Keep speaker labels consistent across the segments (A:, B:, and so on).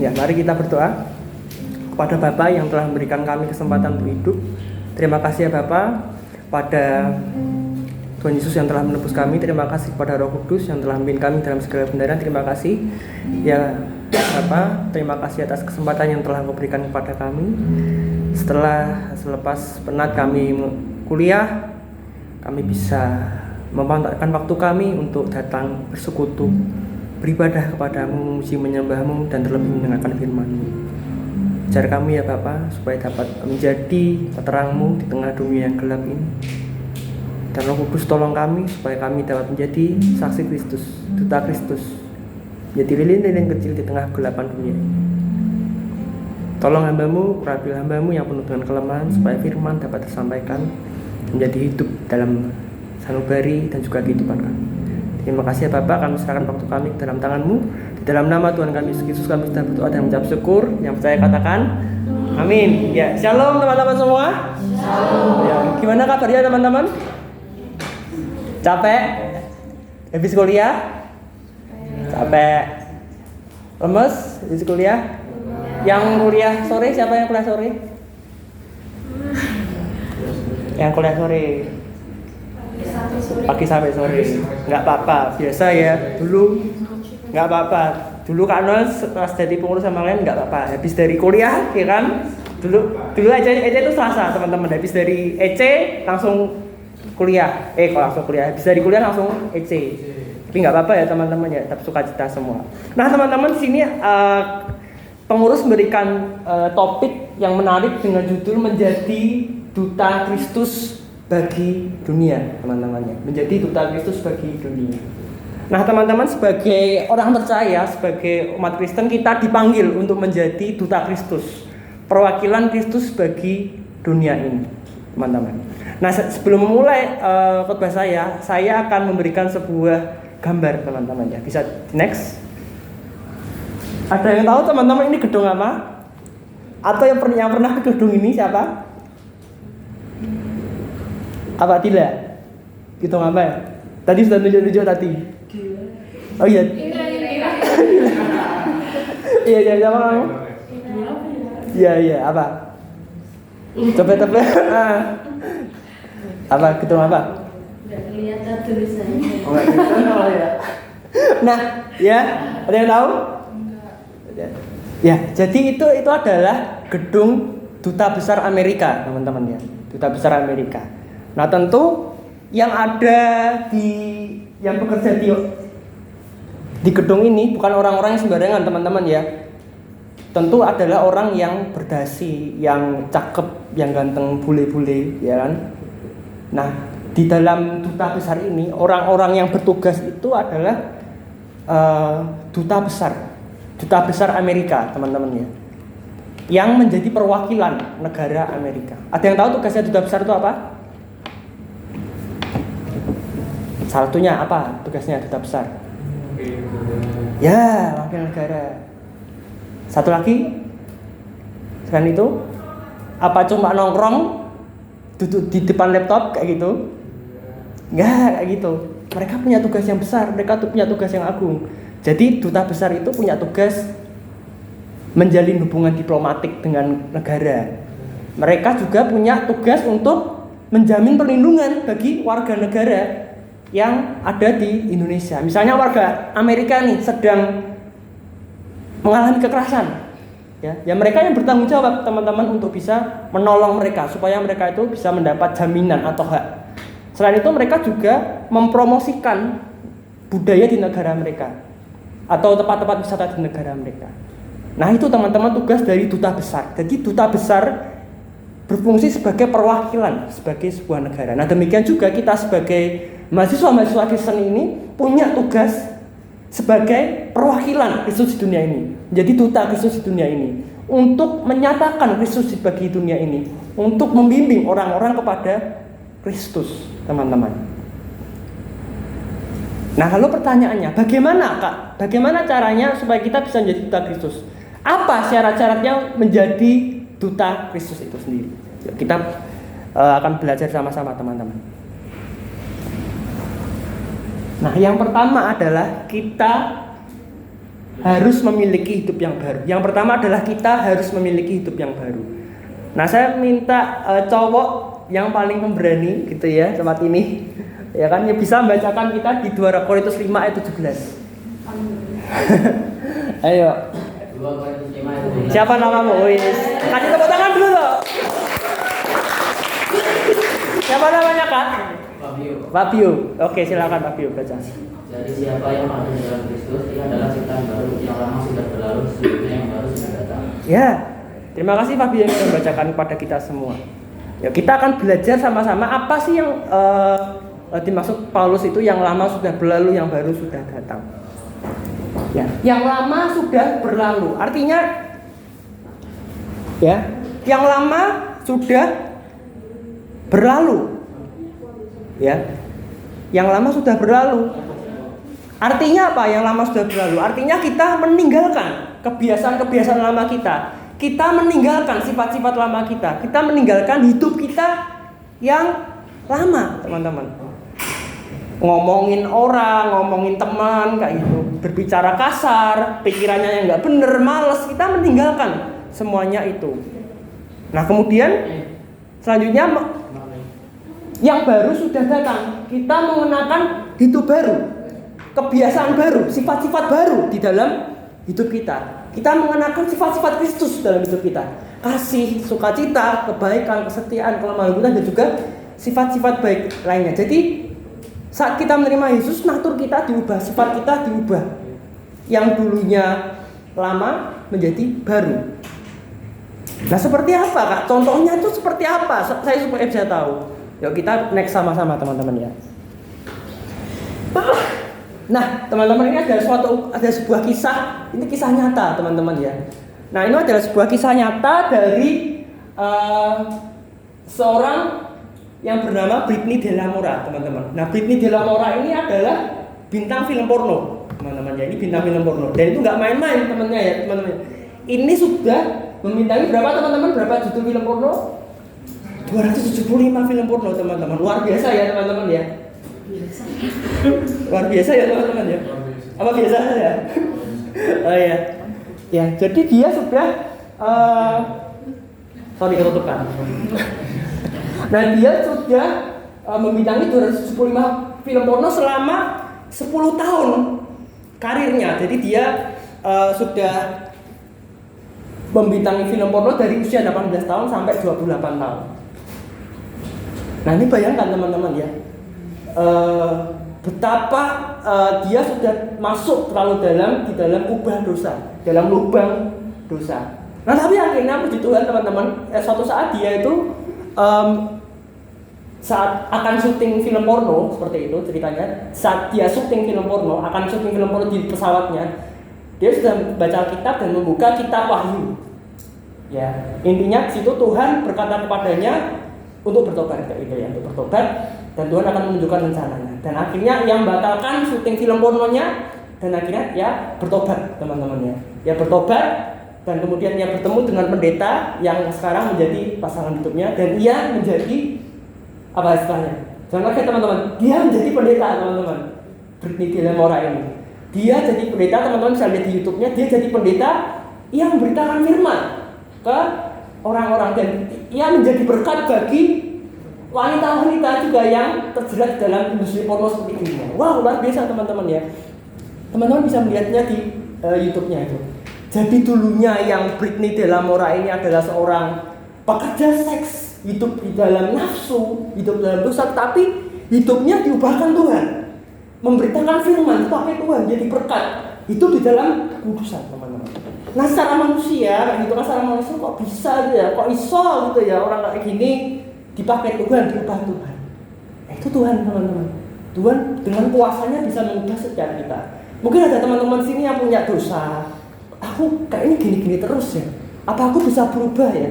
A: Ya, mari kita berdoa kepada Bapa yang telah memberikan kami kesempatan untuk hidup. Terima kasih ya Bapa pada Tuhan Yesus yang telah menebus kami. Terima kasih kepada Roh Kudus yang telah memimpin kami dalam segala kebenaran. Terima kasih ya Bapa, terima kasih atas kesempatan yang telah Engkau berikan kepada kami. Selepas penat kami kuliah, kami bisa memanfaatkan waktu kami untuk datang bersekutu, beribadah kepadamu, memuji menyembahmu, dan terlebih mendengarkan firman-Mu. Ajar kami ya Bapa, supaya dapat menjadi terang-Mu di tengah dunia yang gelap ini. Dan Roh Kudus tolong kami, supaya kami dapat menjadi saksi Kristus, duta Kristus, menjadi lilin-lilin kecil di tengah kegelapan dunia ini. Tolong hamba-Mu, urapi hamba-Mu yang penuh dengan kelemahan, supaya firman dapat tersampaikan, menjadi hidup dalam sanubari dan juga kehidupan kami. Terima kasih ya Bapak, kami serahkan waktu kami ke dalam tangan-Mu. Di dalam nama Tuhan kami Yesus Kristus kami sudah berdoa dan mengucap syukur. Yang percaya katakan amin. Ya, shalom teman-teman semua. Shalom. Ya, gimana kabarnya teman-teman? Capek? Habis kuliah? Capek? Lemes habis kuliah? Yang kuliah sore, siapa yang kuliah sore? Yang kuliah sore pagi sampai sore, nggak apa-apa, biasa ya. Dulu nggak apa-apa, dulu Kak Nol pas jadi pengurus sama lain nggak apa-apa. Habis dari kuliah, ya kan? Dulu aja itu Selasa teman-teman. Habis dari EC langsung kuliah. Kalau langsung kuliah, habis dari kuliah langsung EC. Tapi nggak apa-apa ya teman-teman ya, tetap sukacita semua. Nah teman-teman, sini pengurus memberikan topik yang menarik dengan judul menjadi duta Kristus bagi dunia, teman-temannya. Menjadi duta Kristus bagi dunia. Nah, teman-teman, sebagai orang percaya, sebagai umat Kristen, kita dipanggil untuk menjadi duta Kristus, perwakilan Kristus bagi dunia ini, teman-teman. Nah, sebelum memulai khotbah saya akan memberikan sebuah gambar, teman-teman ya. Bisa next? Ada yang tahu teman-teman ini gedung apa? Atau yang pernah ke gedung ini siapa? Apa tidak? Gedung apa ya? Tadi sudah tunjuk-tunjuk tadi. Oh iya. Iya, sama kamu? Iya, apa? Coba. Apa gedung apa?
B: Enggak kelihatan tulisannya.
A: Oh ya. Nah, ya, ada yang tahu? Ya, jadi itu adalah gedung Duta Besar Amerika, teman-teman ya. Duta Besar Amerika. Nah, tentu yang ada yang bekerja di gedung ini bukan orang-orang yang sembarangan, teman-teman ya. Tentu adalah orang yang berdasi, yang cakep, yang ganteng, bule-bule, ya kan? Nah, di dalam duta besar ini orang-orang yang bertugas itu adalah duta besar Amerika, teman-teman ya, yang menjadi perwakilan negara Amerika. Ada yang tahu tugasnya duta besar itu apa? Satunya apa tugasnya duta besar? Ya, wakil negara. Satu lagi selain itu apa, cuma nongkrong duduk di depan laptop kayak gitu? Enggak, kayak gitu. Mereka punya tugas yang besar, mereka punya tugas yang agung. Jadi duta besar itu punya tugas menjalin hubungan diplomatik dengan negara. Mereka juga punya tugas untuk menjamin perlindungan bagi warga negara yang ada di Indonesia. Misalnya warga Amerika nih sedang mengalami kekerasan, ya mereka yang bertanggung jawab, teman-teman, untuk bisa menolong mereka supaya mereka itu bisa mendapat jaminan atau hak. Selain itu mereka juga mempromosikan budaya di negara mereka atau tempat-tempat wisata di negara mereka. Nah, itu teman-teman tugas dari duta besar. Jadi duta besar berfungsi sebagai perwakilan sebagai sebuah negara. Nah, demikian juga kita sebagai mahasiswa Kristen ini punya tugas sebagai perwakilan Kristus di dunia ini. Jadi duta Kristus di dunia ini untuk menyatakan Kristus bagi dunia ini, untuk membimbing orang-orang kepada Kristus, teman-teman. Nah, lalu pertanyaannya, bagaimana Kak? Bagaimana caranya supaya kita bisa menjadi duta Kristus? Apa syarat-syaratnya menjadi duta Kristus itu sendiri? Kita akan belajar sama-sama, teman-teman. Nah, yang pertama adalah kita harus memiliki hidup yang baru. Yang pertama adalah kita harus memiliki hidup yang baru. Nah, saya minta cowok yang paling pemberani gitu ya tempat ini, ya kan, yang bisa membacakan kita di 2 Korintus 5 ayat 17. Ayo.
C: 2 Korintus 5 ayat 17.
A: Siapa namamu? Wis. Kasih tepuk tangan dulu loh. Siapa namanya, Kak? Fabio. Oke, silakan Fabio baca.
C: Jadi siapa yang ada di dalam Kristus, ia adalah ciptaan baru, yang lama sudah berlalu, sesungguhnya yang baru sudah datang.
A: Ya, terima kasih Fabio yang sudah membacakan kepada kita semua. Ya, kita akan belajar sama-sama apa sih yang dimaksud Paulus itu yang lama sudah berlalu, yang baru sudah datang. Ya, yang lama sudah berlalu, artinya ya, yang lama sudah berlalu. Ya. Yang lama sudah berlalu. Artinya apa? Yang lama sudah berlalu. Artinya kita meninggalkan kebiasaan-kebiasaan lama kita. Kita meninggalkan sifat-sifat lama kita. Kita meninggalkan hidup kita yang lama, teman-teman. Ngomongin orang, ngomongin teman kayak gitu, berbicara kasar, pikirannya yang nggak bener, males, kita meninggalkan semuanya itu. Nah, kemudian selanjutnya yang baru sudah datang. Kita mengenakan hidup baru, kebiasaan baru, sifat-sifat baru di dalam hidup kita. Kita mengenakan sifat-sifat Kristus dalam hidup kita. Kasih, sukacita, kebaikan, kesetiaan, kelemah lembutan, dan juga sifat-sifat baik lainnya. Jadi saat kita menerima Yesus, natur kita diubah, sifat kita diubah. Yang dulunya lama menjadi baru. Nah, seperti apa, Kak? Contohnya itu seperti apa? Saya supaya bisa tahu. Yuk kita next sama-sama, teman-teman ya. Nah, teman-teman, ini ada sebuah kisah. Ini kisah nyata, teman-teman ya. Nah, ini adalah sebuah kisah nyata dari seorang yang bernama Britney Delamora, teman-teman. Nah, Britney Delamora ini adalah bintang film porno, teman-teman ya. Ini bintang film porno. Dan itu nggak main-main, teman-teman ya, teman-teman. Ini sudah membintangi berapa, teman-teman? Berapa judul film porno? 275 film porno, teman-teman. Luar biasa ya, teman-teman ya. Luar biasa ya, teman-teman ya. Apa biasa ya? Oh ya. Ya, jadi dia sudah sorry ketutupan. Nah, dia sudah membintangi 275 film porno selama 10 tahun karirnya. Jadi dia sudah membintangi film porno dari usia 18 tahun sampai 28 tahun. Nah, ini bayangkan teman-teman ya, betapa dia sudah masuk terlalu dalam di dalam kubah dosa, dalam lubang dosa. Nah, tapi akhirnya puji Tuhan teman-teman, suatu saat dia itu saat akan syuting film porno, seperti itu ceritanya. Saat dia syuting film porno, akan syuting film porno di pesawatnya, dia sudah baca kitab dan membuka kitab Wahyu. Ya, intinya situ Tuhan berkata kepadanya untuk bertobat, kayak gitu ya, untuk bertobat, dan Tuhan akan menunjukkan rencananya. Dan akhirnya yang batalkan syuting film pornonya, dan akhirnya ya bertobat, teman-teman ya. Ya bertobat, dan kemudian ia bertemu dengan pendeta yang sekarang menjadi pasangan hidupnya, dan ia menjadi apa istilahnya? Jangan kaget teman-teman, dia menjadi pendeta, teman-teman. Britney Delamora ini, dia jadi pendeta, teman-teman bisa lihat di YouTube-nya, dia jadi pendeta yang memberitakan firman ke orang-orang, dan ia menjadi berkat bagi wanita-wanita juga yang terjerat dalam industri porno seperti ini. Wow, luar biasa teman-teman ya. Teman-teman bisa melihatnya di YouTube-nya itu. Jadi dulunya yang Britney Delamora ini adalah seorang pekerja seks, hidup di dalam nafsu, hidup dalam dosa, tapi hidupnya diubahkan Tuhan, memberitakan firman, pakai Tuhan, jadi berkat, hidup di dalam kekudusan, teman-teman. Nah, secara manusia, gitu kan, secara manusia kok bisa gitu ya, kok iso gitu ya, orang kayak gini dipakai Tuhan, diubah Tuhan. Itu Tuhan, teman-teman. Tuhan dengan kuasanya bisa mengubah setiap kita. Mungkin ada teman-teman sini yang punya dosa. Aku kayak ini gini-gini terus ya. Apa aku bisa berubah ya?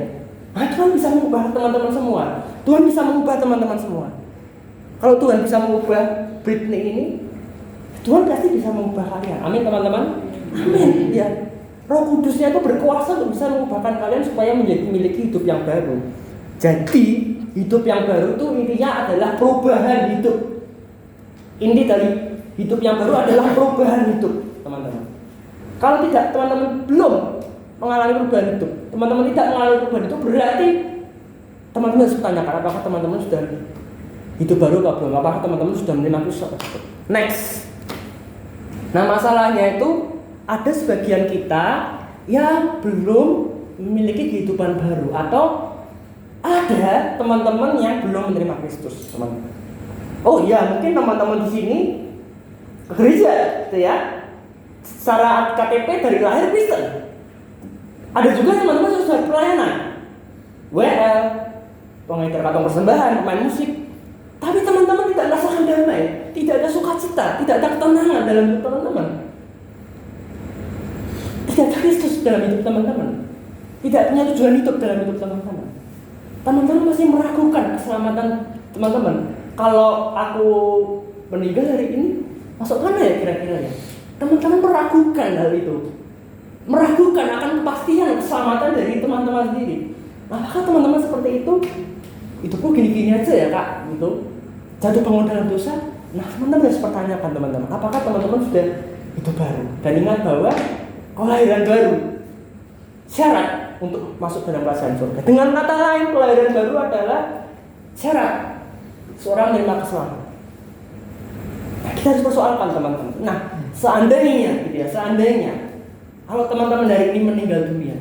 A: Nah, Tuhan bisa mengubah teman-teman semua. Tuhan bisa mengubah teman-teman semua. Kalau Tuhan bisa mengubah Britney ini, Tuhan pasti bisa mengubah kalian. Amin, teman-teman. Amin. Ya. Roh Kudusnya itu berkuasa untuk bisa mengubahkan kalian supaya memiliki hidup yang baru. Jadi hidup yang baru itu intinya adalah perubahan hidup. Inti dari hidup yang baru adalah perubahan hidup, teman-teman. Kalau tidak, teman-teman belum mengalami perubahan hidup, teman-teman tidak mengalami perubahan itu berarti teman-teman harus bertanyakan apakah teman-teman sudah hidup baru atau belum, apakah teman-teman sudah menerima Kristus. Next. Nah, masalahnya itu ada sebagian kita yang belum memiliki kehidupan baru, atau ada teman-teman yang belum menerima Kristus, teman-teman. Oh iya, mungkin teman-teman di sini ke gereja, gitu ya. Secara KTP dari lahir Kristen. Ada juga teman-teman yang sudah pelayanan, WL, pengedar patung persembahan, pemain musik. Tapi teman-teman tidak merasakan damai, tidak ada sukacita, tidak ada ketenangan dalam hidup teman-teman. Tidak ada Kristus dalam hidup teman-teman. Tidak punya tujuan hidup dalam hidup teman-teman. Teman-teman masih meragukan keselamatan teman-teman. Kalau aku meninggal hari ini, masuk mana ya kira-kira ya? Teman-teman meragukan hal itu. Meragukan akan kepastian keselamatan dari teman-teman sendiri. Apakah teman-teman seperti itu? Hidupku gini-gini aja ya kak, gitu. Jatuh bangun dalam dosa. Nah, teman-teman harus pertanyakan teman-teman, apakah teman-teman sudah hidup baru? Dan ingat bahwa kelahiran baru syarat untuk masuk dalam kerajaan surga. Dengan kata lain, kelahiran baru adalah syarat seorang menerima keselamatan. Nah, kita harus persoalkan teman-teman. Nah, seandainya, gitu ya, seandainya kalau teman-teman hari ini meninggal dunia,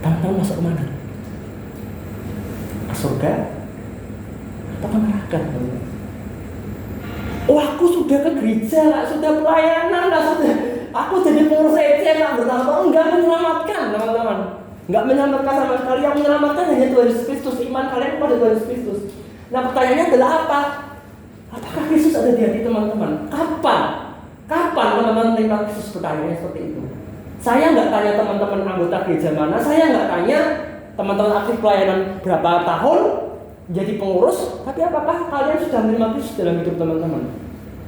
A: teman-teman masuk kemana? Ke surga atau ke neraka? Oh, aku sudah ke gereja, sudah pelayanan, sudah. Aku jadi pengurus EC, enggak menyelamatkan teman-teman. Enggak menyelamatkan sama sekali. Yang menyelamatkan hanya Tuhan Yesus Kristus. Iman kalian kepada Tuhan Yesus Kristus. Nah, pertanyaannya adalah apa? Apakah Kristus ada di hati teman-teman? Kapan teman-teman menerima Kristus? Pertanyaannya seperti itu. Saya nggak tanya teman-teman anggota gereja mana. Saya nggak tanya teman-teman aktif pelayanan berapa tahun jadi pengurus. Tapi apakah kalian sudah menerima Kristus dalam hidup teman-teman?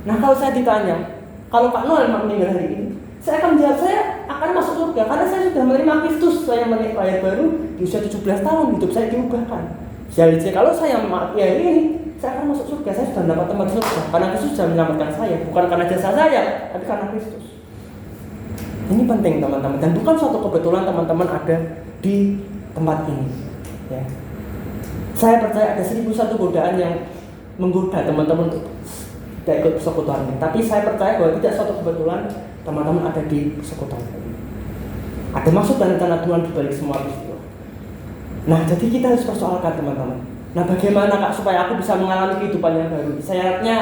A: Nah, kalau saya ditanya, kalau Pak Noel meninggal hari ini, saya akan menjawab, saya akan masuk surga karena saya sudah menerima Kristus. Saya lahir baru di usia 17 tahun, hidup saya diubahkan. Jadi kalau saya mati hari ini, saya akan masuk surga. Saya sudah mendapat tempat surga karena Kristus sudah menyelamatkan saya, bukan karena jasa saya, tapi karena Kristus. Ini penting teman-teman, dan bukan suatu kebetulan teman-teman ada di tempat ini. Ya. Saya percaya ada 1001 godaan yang menggoda teman-teman untuk tidak ikut persekutuan ini. Tapi saya percaya bahwa tidak suatu kebetulan teman-teman ada di persekutuan ini. Ada maksud dan rencana Tuhan di balik semua peristiwa. Nah, jadi kita harus persoalkan teman-teman. Nah, bagaimana kak supaya aku bisa mengalami kehidupan yang baru? Syaratnya,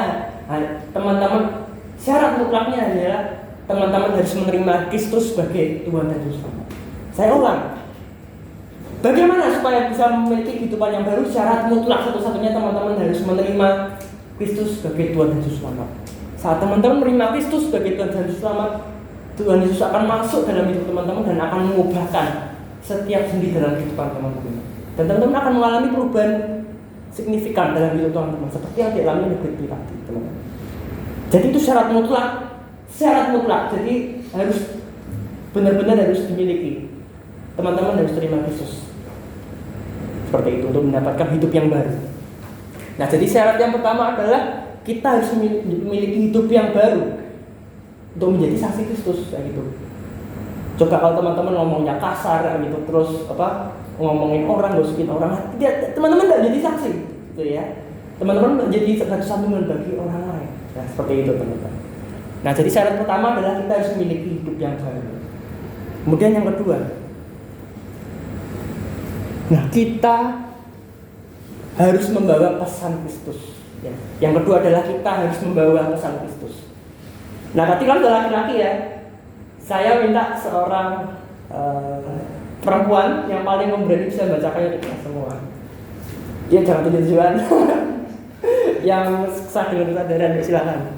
A: teman-teman, syarat mutlaknya adalah teman-teman harus menerima Kristus sebagai Tuhan dan Juru Selamat. Saya ulang. Bagaimana supaya bisa memiliki kehidupan yang baru? Syarat mutlak satu-satunya teman-teman harus menerima Kristus sebagai Tuhan dan Juru Selamat. Saat teman-teman menerima Kristus sebagai Tuhan dan Juru Selamat, Tuhan Yesus akan masuk dalam hidup teman-teman dan akan mengubahkan setiap sendi dalam kehidupan teman-teman. Dan teman-teman akan mengalami perubahan signifikan dalam hidup teman-teman seperti yang dialami oleh tadi, teman-teman. Jadi itu syarat mutlak. Jadi harus benar-benar harus dimiliki. Teman-teman harus terima Kristus seperti itu untuk mendapatkan hidup yang baru. Nah, jadi syarat yang pertama adalah kita harus memiliki hidup yang baru untuk menjadi saksi Kristus, kayak gitu. Coba kalau teman-teman ngomongnya kasar gitu, terus ngomongin orang, gosikin orang, teman-teman tidak jadi saksi, gitu ya. Teman-teman menjadi satu sambungan bagi orang lain. Nah, seperti itu teman-teman. Nah, jadi syarat pertama adalah kita harus memiliki hidup yang baru. Kemudian yang kedua, nah kita harus membawa pesan Kristus. Ya. Yang kedua adalah kita harus membawa pesan Kristus. Nah, tadi kan udah laki-laki ya. Saya minta seorang perempuan yang paling memberani bisa membacakannya kita semua. Ya, jangan tujuan. Yang sah dengan kesadaran, silakan.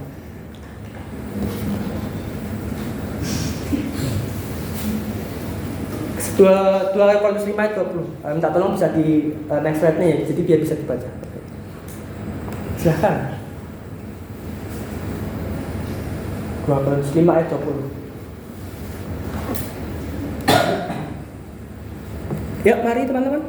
A: Dua Korintus 5 ayat 20. Minta tolong bisa di next slide-nya ya, jadi biar bisa dibaca. Silakan. 2 Korintus 5 ayat 20. Ya, mari teman-teman.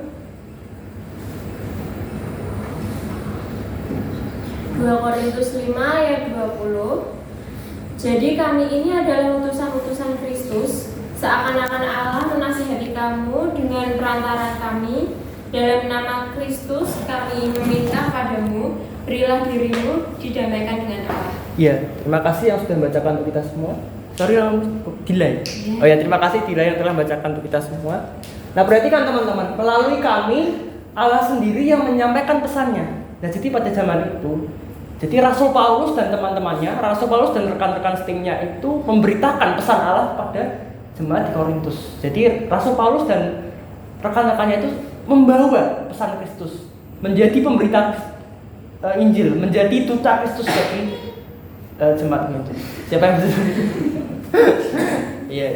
B: 2 Korintus 5 ayat 20.
D: Jadi kami ini adalah utusan-utusan Kristus, seakan-akan Allah menasihati kamu dengan perantara kami. Dalam nama Kristus kami meminta padamu, berilah dirimu didamaikan dengan Allah.
A: Iya, terima kasih yang sudah membacakan untuk kita semua. Sorry yang delay. Oh ya, terima kasih delay yang telah membacakan untuk kita semua. Nah, perhatikan teman-teman, melalui kami Allah sendiri yang menyampaikan pesannya. Nah, jadi pada zaman itu, jadi Rasul Paulus dan teman-temannya, Rasul Paulus dan rekan-rekan setimnya itu memberitakan pesan Allah pada jemaat di Korintus. Jadi Rasul Paulus dan rekan-rekannya itu membawa pesan Kristus, menjadi pemberita Injil, menjadi duta Kristus bagi jemaatnya itu. Siapa yang bisa? Iya.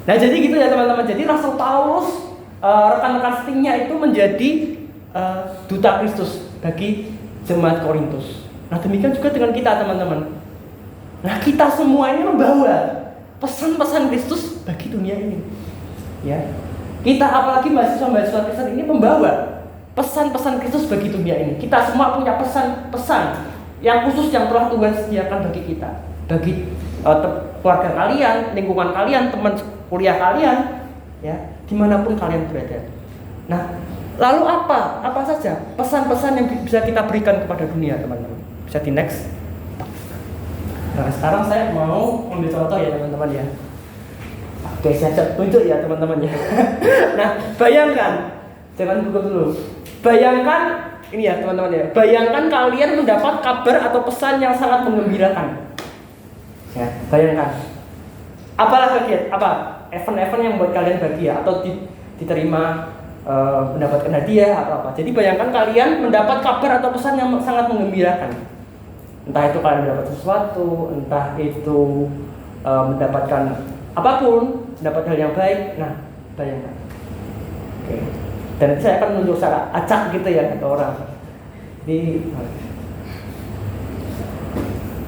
A: Nah, jadi gitu ya teman-teman. Jadi Rasul Paulus, rekan-rekan setimnya itu menjadi duta Kristus bagi jemaat Korintus. Nah, demikian juga dengan kita teman-teman. Nah, kita semua ini membawa pesan-pesan Kristus bagi dunia ini. Ya. Kita apalagi mahasiswa-mahasiswa Kristen ini membawa pesan-pesan Kristus bagi dunia ini. Kita semua punya pesan-pesan yang khusus yang telah Tuhan sediakan bagi kita, bagi keluarga kalian, lingkungan kalian, teman kuliah kalian, ya, dimanapun kalian berada. Nah, lalu apa saja pesan-pesan yang bisa kita berikan kepada dunia, teman-teman? Bisa di next. Nah, sekarang saya mau ambil contoh ya, teman-teman ya. Oke, saya tunjuk ya, teman-teman ya. Nah, bayangkan, jangan buka dulu. Bayangkan ini ya, teman-teman ya. Bayangkan kalian mendapat kabar atau pesan yang sangat menggembirakan. Ya, bayangkan. Apalah kaget? Apa? Event-event yang buat kalian bahagia atau diterima mendapatkan hadiah atau apa. Jadi bayangkan kalian mendapat kabar atau pesan yang sangat menggembirakan. Entah itu kalian mendapat sesuatu, entah itu mendapatkan apapun, mendapat hal yang baik. Nah, bayangkan. Oke. Dan saya akan menunjuk secara acak gitu ya ke orang.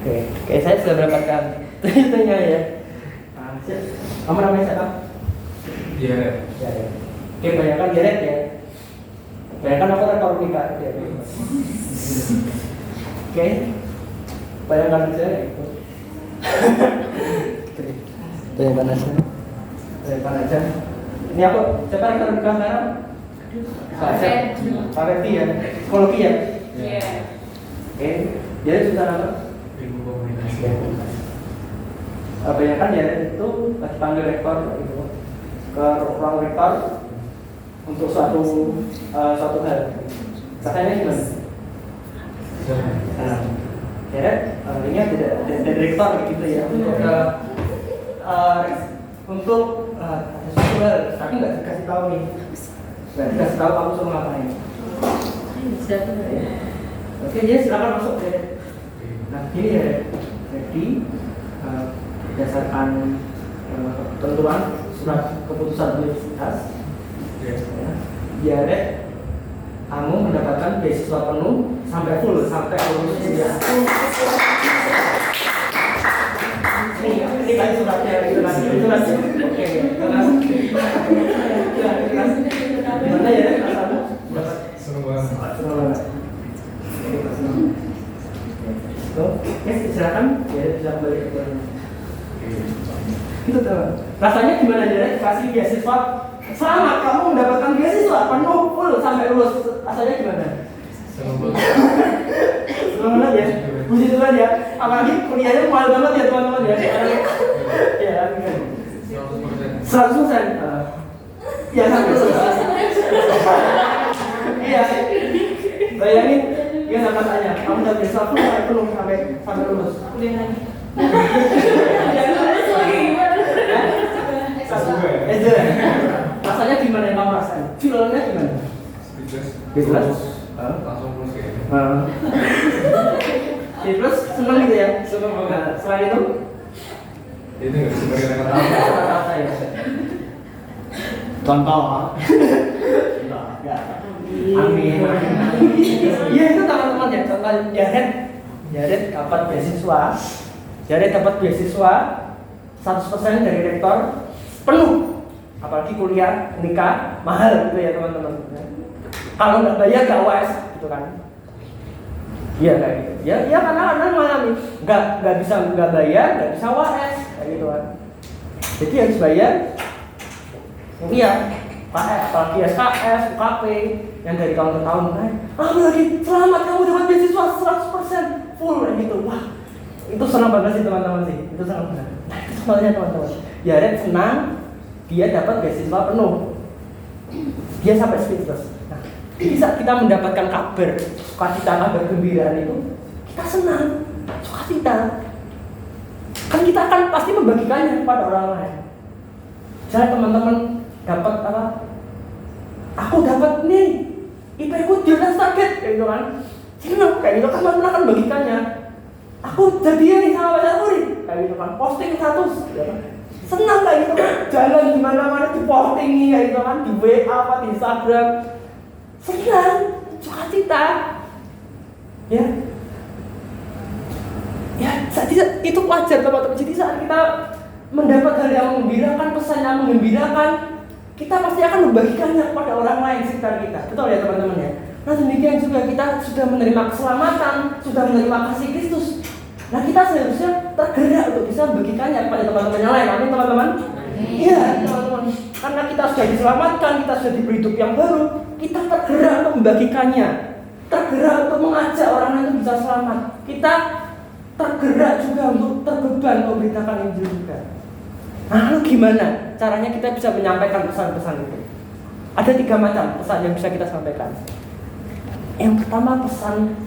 A: Oke, saya sudah mendapatkan ceritanya ya. Kamu namanya siapa?
E: Jared.
A: Oke, bayangkan Jared ya. Bayangkan aku rekor nikah dia. Oke. Bayangkan aja itu. Bayangkan aja. Ini aku siapa rekor nikah sekarang? Pak Reti ya. Psikologi ya?
D: Iya.
A: Oke. Jared sudah apa?
E: Ilmu komunikasi.
A: Bayangkan Jared itu lagi panggil rektor gitu, ke ruang rektor untuk suatu hal. Katanya gimana? Jared, ini ada direktor gitu ya untuk ada suatu hal, tapi nggak dikasih tahu nih, nggak dikasih tahu kamu suruh ngapain. Oke, jadi silakan masuk Jared. Nah, gini ya, jadi berdasarkan ketentuan surat keputusan universitas, Jared, kamu mendapatkan beasiswa penuh sampai full, sampai lulus kuliah. Ini kan suratnya, itu surat. Oke, gimana ya rasanya?
E: Senang banget.
A: Oke, silakan ya, bisa kembali ke keluarga. Itu tuh. Rasanya gimana ya? Kasih beasiswa, selamat kamu mendapatkan beasiswa penuh full sampai lulus. Rasanya gimana?
E: Senang banget.
A: Senang banget ya. Puji Tuhan ya. Apalagi kuliahnya mahal banget ya teman-teman ya. Ya, 100%. Ya, 100%. Iya. Bayangin, dia sama tanya, kamu udah beasiswa full sampai penuh sampai lulus.
B: Udah lagi.
A: Rasanya gimana yang kamu rasain? Feelnya gimana?
E: Speechless. Langsung lulus kayaknya.
A: Terus seneng gitu ya?
E: Senang banget.
A: Nah, selain itu?
E: Itu nggak bisa berikan kata-kata.
A: Contoh. Amin. Iya, itu teman-teman ya. Contoh Jared dapat beasiswa. Jared dapat beasiswa 100% dari rektor penuh. Apalagi kuliah nikah mahal gitu ya teman-teman. Kalau nggak bayar nggak UAS gitu kan. Iya kayak gitu. Ya karena mengalami nggak bayar, nggak bisa UAS kayak gitu kan. Jadi harus bayar. Iya, apalagi SKS, UKP yang dari tahun ke tahun naik. Lagi selamat kamu dapat beasiswa 100% full kayak gitu. Wah, itu senang banget sih teman-teman sih. Itu senang banget. Nah, itu sebenarnya teman-teman. Ya Red senang dia dapat beasiswa penuh. Dia sampai speechless. Nah, bisa kita mendapatkan kabar sukacita, kabar gembiraan itu, kita senang, sukacita. Kan kita akan pasti membagikannya kepada orang lain. Misalnya teman-teman dapat apa? Aku dapat nih, IP-ku di atas target, kayak gitu kan. Senang, kayak gitu kan teman-teman akan bagikannya. Aku jadian nih sama pacarku nih, kayak gitu kan. Posting status, ya kan. Senang kayak gitu kan. Jalan di mana-mana di posting nih, kayak gitu kan. Di WA apa di Instagram. Senang, sukacita. Ya, itu wajar teman-teman. Jadi saat kita mendapat hal yang menggembirakan, pesan yang menggembirakan, kita pasti akan membagikannya kepada orang lain sekitar kita. Betul ya teman-teman ya. Nah demikian juga kita sudah menerima keselamatan, sudah menerima kasih Kristus. Nah kita seharusnya tergerak untuk bisa membagikannya kepada teman-teman yang lain. Amin teman-teman. Iya teman-teman. Karena kita sudah diselamatkan, kita sudah diberi hidup yang baru, kita tergerak untuk membagikannya, tergerak untuk mengajak orang lain untuk bisa selamat. Kita tergerak juga untuk terbeban untuk memberitakan Injil juga. Nah, lalu gimana caranya kita bisa menyampaikan pesan-pesan itu? Ada 3 macam pesan yang bisa kita sampaikan. Yang pertama pesan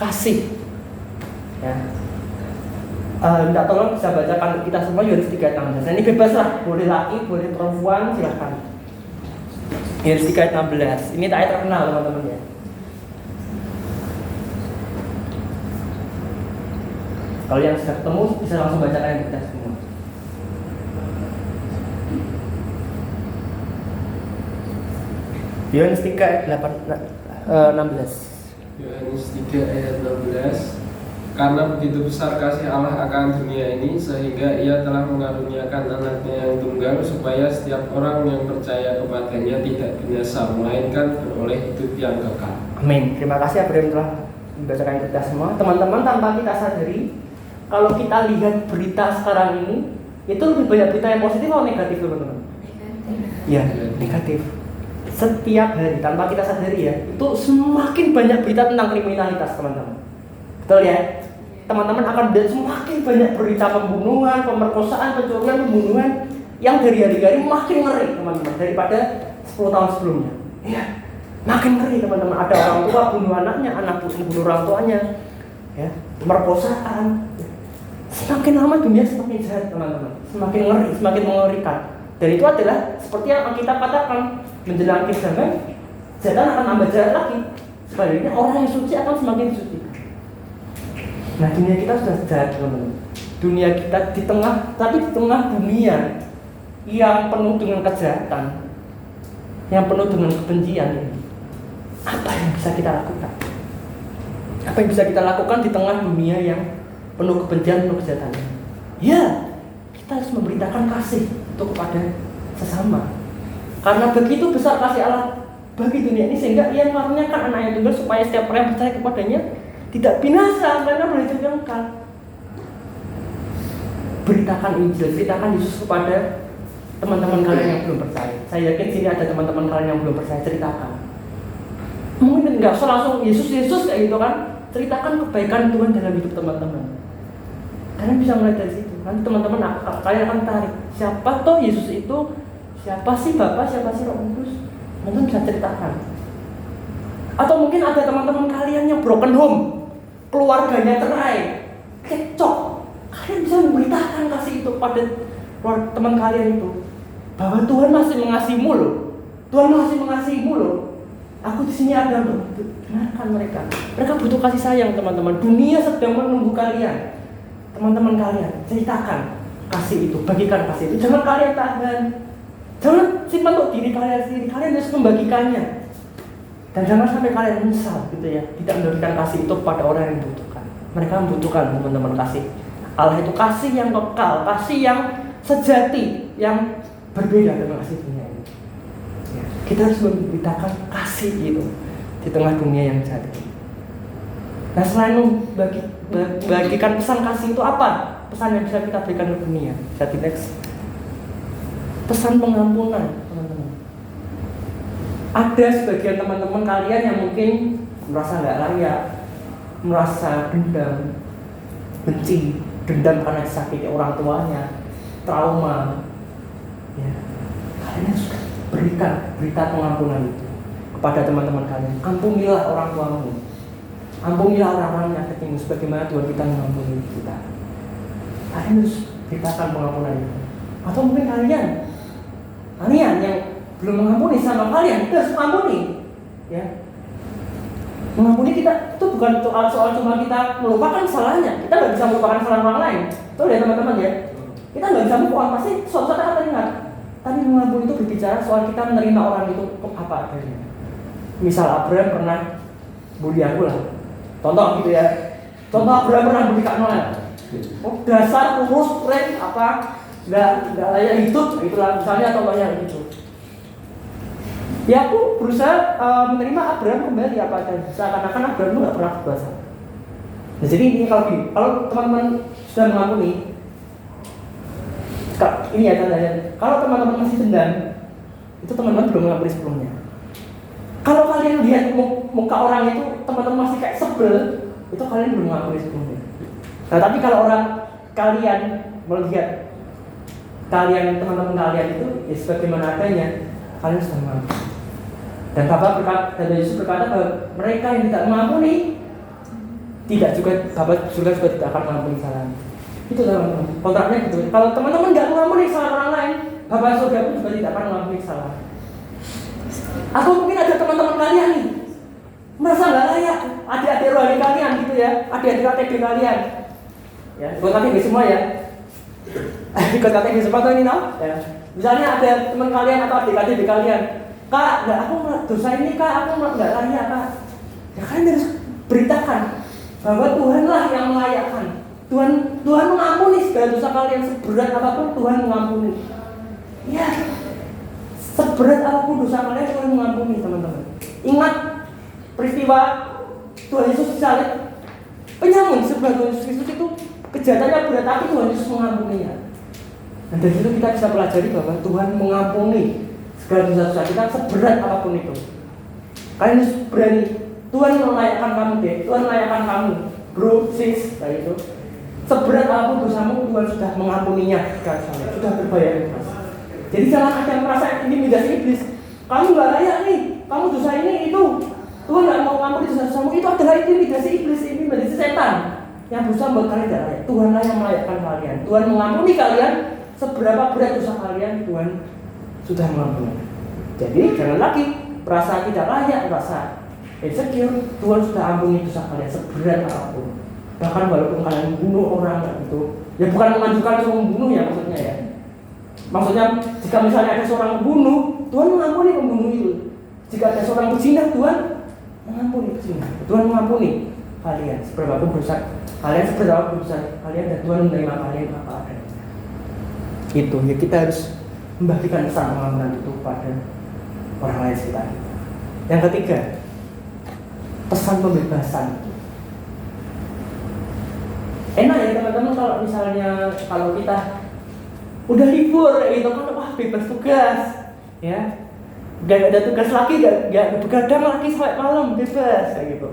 A: kasih. Ya. Minta tolong bisa bacakan kita semua Yohanes 3:16. Ini bebas lah, boleh laki, boleh perempuan, silahkan. Yohanes 3:16. Ini ayat terkenal teman-teman ya. Kalau yang sudah ketemu bisa langsung bacakan kita semua. Yohanes 3:16.
F: Yohanes 3:16. Karena begitu besar kasih Allah akan dunia ini, sehingga Ia telah mengaruniakan anaknya yang tunggal, supaya setiap orang yang percaya kepadanya tidak binasa, melainkan beroleh hidup yang kekal.
A: Amin. Terima kasih Abraham telah membacakan kita semua. Teman-teman, tanpa kita sadari, kalau kita lihat berita sekarang ini, itu lebih banyak berita yang positif atau negatif teman-teman? Iya, negatif. Setiap hari tanpa kita sadari ya, itu semakin banyak berita tentang kriminalitas teman-teman. Betul ya? Teman-teman akan lihat semakin banyak berita pembunuhan, pemerkosaan, pencurian, pembunuhan yang dari hari ke hari makin ngeri teman-teman daripada 10 tahun sebelumnya. Iya, makin ngeri teman-teman. Ada orang tua bunuh anaknya, anak bunuh orang tuanya, ya, pemerkosaan. Semakin lama dunia semakin jahat teman-teman, semakin ngeri, semakin mengerikan. Dan itu adalah seperti yang kita katakan, menjelang akhir zaman, setan akan tambah jahat lagi. Sebaliknya orang yang suci akan semakin suci. Nah dunia kita sudah jahat teman-teman. Dunia kita di tengah, tapi di tengah dunia yang penuh dengan kejahatan, yang penuh dengan kebencian, apa yang bisa kita lakukan? Apa yang bisa kita lakukan di tengah dunia yang penuh kebencian, penuh kejahatan? Ya, kita harus memberitakan kasih itu kepada sesama. Karena begitu besar kasih Allah bagi dunia ini, sehingga Ia mengaruniakan anaknya tunggal supaya setiap orang yang percaya kepadanya tidak binasa, karena boleh hidup yang kekal. Beritakan Injil, ceritakan Yesus kepada teman-teman kalian yang belum percaya. Saya yakin sini ada teman-teman kalian yang belum percaya, ceritakan. Mungkin nggak usah langsung Yesus kayak gitu kan. Ceritakan kebaikan Tuhan dalam hidup teman-teman. Kalian bisa mulai dari situ. Nanti teman-teman kalian akan tarik. Siapa toh Yesus itu? Siapa sih Bapa? Siapa sih Roh Kudus? Teman-teman bisa ceritakan. Atau mungkin ada teman-teman kalian yang broken home, keluarganya cerai, kecok. Kalian bisa memberitakan kasih itu pada teman kalian itu, bahwa Tuhan masih mengasihimu loh. Tuhan masih mengasihimu loh. Aku di sini ada loh. Dengarkan mereka. Mereka butuh kasih sayang teman-teman. Dunia sedang menunggu kalian. Teman-teman kalian, ceritakan kasih itu, bagikan kasih itu. Jangan kalian tahan. Jangan simpan untuk diri kalian sendiri. Kalian harus membagikannya. Dan jangan sampai kalian menyesal gitu ya, tidak memberikan kasih itu kepada orang yang membutuhkan. Mereka membutuhkan teman-teman kasih. Allah itu kasih yang kekal, kasih yang sejati, yang berbeda dengan kasih dunia ini. Ya, kita harus memberitakan kasih itu di tengah dunia yang jahat. Nah selain membagikan pesan kasih itu apa? Pesan yang bisa kita berikan ke dunia. Jadi next. Pesan pengampunan, teman-teman. Ada sebagian teman-teman kalian yang mungkin merasa nggak layak, merasa dendam, benci, dendam karena disakiti orang tuanya, trauma. Ya, kalian harus berikan berita pengampunan itu kepada teman-teman kalian. Ampunilah orang tuamu, ampunilah orang-orang yang ketemu sebagaimana Tuhan kita mengampuni kita. Kalian harus beritakan pengampunan itu. Atau mungkin kalian yang belum mengampuni sama kalian, kita harus mengampuni. Ya, mengampuni kita itu bukan soal cuma kita melupakan kesalahannya. Kita nggak bisa melupakan kesalahan orang lain. Betul ya teman-teman ya. Kita nggak bisa move on, pasti suatu saat akan teringat. Tapi mengampuni itu berbicara soal kita menerima orang itu apa adanya. Misal Abraham pernah bully aku lah. Contoh gitu ya. Contoh Abraham pernah bully Kak Noel. Oh, dasar kurus, keren, apa nggak layak hidup, itulah misalnya contohnya gitu. Ya aku berusaha menerima Abraham kembali apa adanya. Seakan-akan Abraham itu nggak pernah berdosa. Nah jadi ini kalau teman-teman sudah mengampuni, ini ya tandanya. Kalau teman-teman masih dendam, itu teman-teman belum mengampuni sebelumnya. Kalau kalian lihat muka orang itu, teman-teman masih kayak sebel, itu kalian belum mengampuni sebelumnya. Nah tapi kalau kalian melihat teman-teman kalian itu ya sebagaimana adanya, kalian sudah mengampuni. Dan dan Yesus berkata bahwa mereka yang tidak mengampuni, Bapak juga tidak akan mengampuni kesalahan. Itu teman-teman, kontraknya gitu. Kalau teman-teman nggak mengampuni kesalahan orang lain, Bapak surga pun juga tidak akan mengampuni kesalahan. Atau mungkin ada teman-teman kalian nih merasa nggak layak, adik-adik rohani kalian gitu ya, adik-adik KTB kalian, ya, buat KTB semua ya, ikut KTB semua tuh ini tau? Ya. Misalnya ada teman kalian atau adik KTB kalian, Kak, aku dosa ini Kak, aku nggak layak Kak. Ya kalian harus beritakan bahwa Tuhanlah yang melayakkan. Tuhan mengampuni segala dosa kalian, seberat apapun Tuhan mengampuni. Ya, seberat apapun dosa kalian Tuhan mengampuni teman-teman. Ingat peristiwa Tuhan Yesus disalib, penyamun sebelah Tuhan Yesus itu kejahatannya berat, tapi Tuhan Yesus mengampuninya. Dan dari situ kita bisa pelajari bahwa Tuhan mengampuni segala dosa-dosa kita seberat apapun itu. Kalian harus berani. Tuhan melayakkan kamu deh, Tuhan melayakkan kamu, bro, sis, kayak itu. Seberat apapun dosamu, Tuhan sudah mengampuninya. Sudah berbayar ikhlas. Jadi jangan ada yang merasa intimidasi iblis. Kamu nggak layak nih, kamu dosa ini itu. Tuhan nggak mau mengampuni dosa-dosamu, itu adalah intimidasi iblis, intimidasi setan yang berusaha membuat kalian tidak layak. Tuhanlah yang melayakkan kalian. Tuhan mengampuni kalian. Seberapa berat dosa kalian, Tuhan sudah mengampuni. Jadi jangan lagi merasa tidak layak, merasa insecure. Tuhan sudah ampuni dosa kalian seberat apapun. Bahkan walaupun kalian membunuh orang gitu, ya bukan mengajukan untuk membunuh ya maksudnya ya. Maksudnya jika misalnya ada seorang membunuh, Tuhan mengampuni pembunuh itu. Jika ada seorang berzina, Tuhan mengampuni berzina. Tuhan mengampuni kalian seberapa dosa kalian, seberapa dosa kalian, dan Tuhan menerima kalian apa adanya. Itu ya, kita harus membagikan pesan pengampunan itu pada orang lain sekitar kita. Yang ketiga, pesan pembebasan. Enak ya teman-teman kalau misalnya kalau kita udah libur gitu kan, wah bebas tugas ya, gak ada tugas lagi, gak begadang lagi sampai malam, bebas kayak gitu.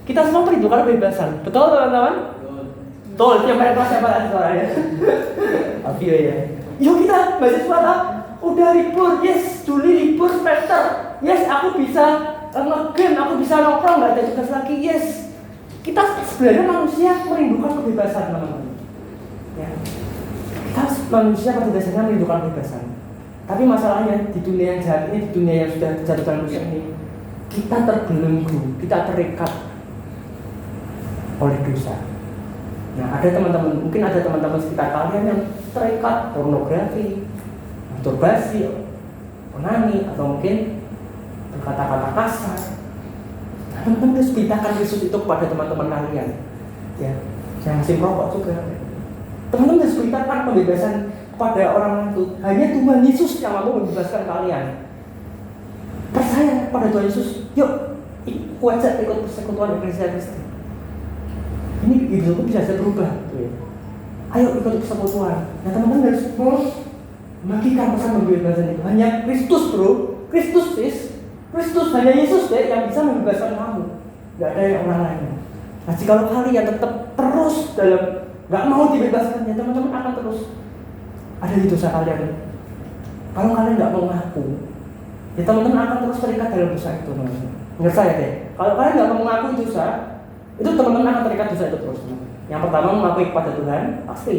A: Kita semua perlu kalau bebasan, betul teman-teman? Betul, yang mereka siapa suaranya? Avio ya. Yuk kita mahasiswa lah, udah libur, yes, Juli libur semester, yes, aku bisa nge-game, aku bisa nongkrong, nggak ada tugas lagi, yes. Kita sebenarnya manusia merindukan kebebasan teman-teman. Ya. Kita manusia pada dasarnya merindukan kebebasan. Tapi masalahnya di dunia yang jahat ini, di dunia yang sudah jatuh dalam dosa ini, kita terbelenggu, kita terikat oleh dosa. Nah, ada teman-teman, mungkin ada teman-teman sekitar kalian yang terikat pornografi, masturbasi, onani, atau mungkin berkata-kata kasar. Nah, teman-teman harus beritakan Yesus itu kepada teman-teman kalian, ya, yang masih merokok juga. Teman-teman harus beritakan pembebasan kepada orang itu. Hanya Tuhan Yesus yang mampu membebaskan kalian. Percaya pada Tuhan Yesus. Yuk, ikut persekutuan Eklesia Kristi. ini hidupku bisa berubah gitu ya. Ayo ikut persekutuan. Nah teman-teman harus membagikan pesan pembebasan itu. Hanya Kristus bro, Kristus hanya Yesus deh yang bisa membebaskan kamu. Gak ada yang orang lain. Nah jika kalian tetap terus dalam gak mau dibebaskan, ya teman-teman akan terus ada di dosa kalian. Kalau kalian gak mau ngaku, ya teman-teman akan terus terikat dalam dosa itu teman-teman. Ingat saya deh, kalau kalian gak mau mengaku dosa, itu teman-teman akan terikat dosa itu terus. Yang pertama mengakui kepada Tuhan, pasti.